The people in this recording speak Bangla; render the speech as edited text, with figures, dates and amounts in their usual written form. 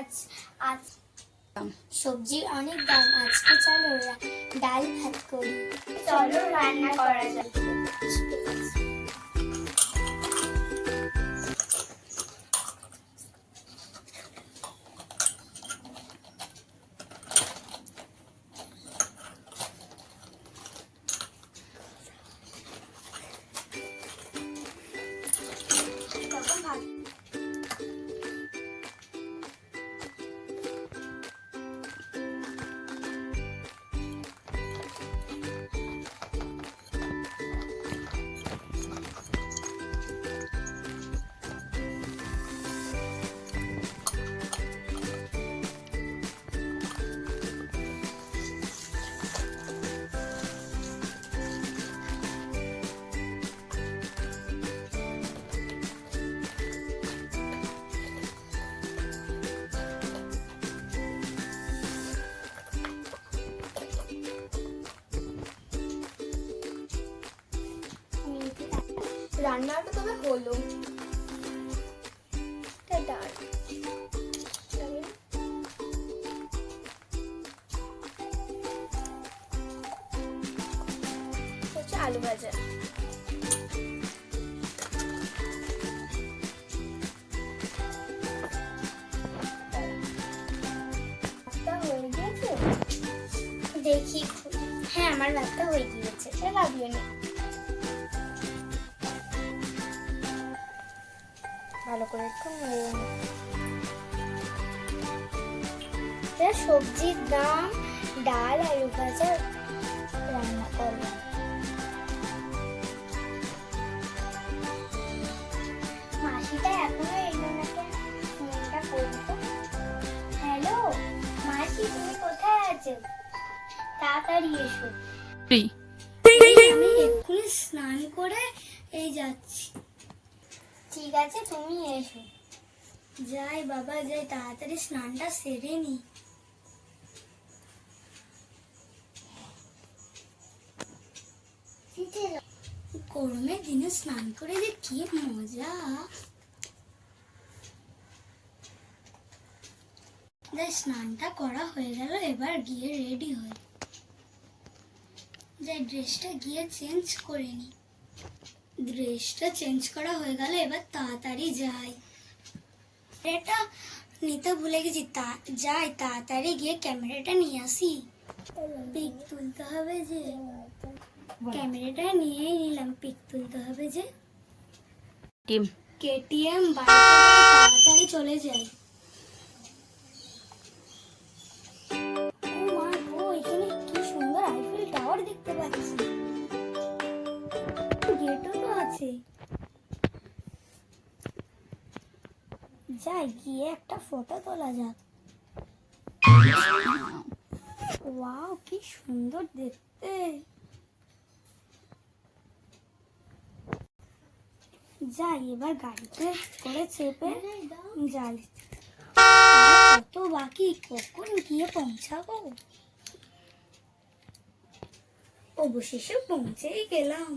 আজ আজ সবজির অনেক দাম, আজকে চলো ডাল ভাত করি। চলো রান্না করা যাক। রান্নাটা তবে হলো, ডাল হচ্ছে আলু ভাজা। হয়ে গিয়েছে দেখি, হ্যাঁ আমার ভাতটা হয়ে গিয়েছে, লাগবে না, ভালো করে একটু সবজির দাম, ডাল আলু ভাজা রান্না করবো। মাসিটা এখনো এলো না কেন? ফোনটা করবো। হ্যালো মাসি, তুমি কোথায় আছো? তাড়াতাড়ি এসো। আমি এক্ষুনি স্নান করে এই যাচ্ছি। ঠিক আছে তুমি এসো। যাই বাবা যাই, তাড়াতাড়ি স্নানটা সেরে নি। গরমের দিনে স্নান করে যে কি মজা। স্নানটা করা হয়ে গেল, এবার গিয়ে রেডি হই। যাই ড্রেসটা গিয়ে চেঞ্জ করে নি। ড্রেসটা চেঞ্জ করা হয়ে গেল, এবার তাড়াতাড়ি যাই। এটা নিতে ভুলে গেছি, যাই তাড়াতাড়ি গিয়ে ক্যামেরাটা নিয়ে আসি। পিক তুলতে হবে যে, ক্যামেরাটা নিয়েই নিলাম, পিক তুলতে হবে যে। কেটিএম তাড়াতাড়ি চলে যাই। এখানে কি সুন্দর আইফেল টাওয়ার দেখতে পাচ্ছি, গেটও তো আছে। যাই গিয়ে একটা ফটো তোলা যাক। ওয়াও কি সুন্দর দেখতে। যাই এবার গাড়িতে করে চেপে যাই। কত বাকি, কখন গিয়ে পৌঁছাবো? অবশেষে পৌঁছেই গেলাম।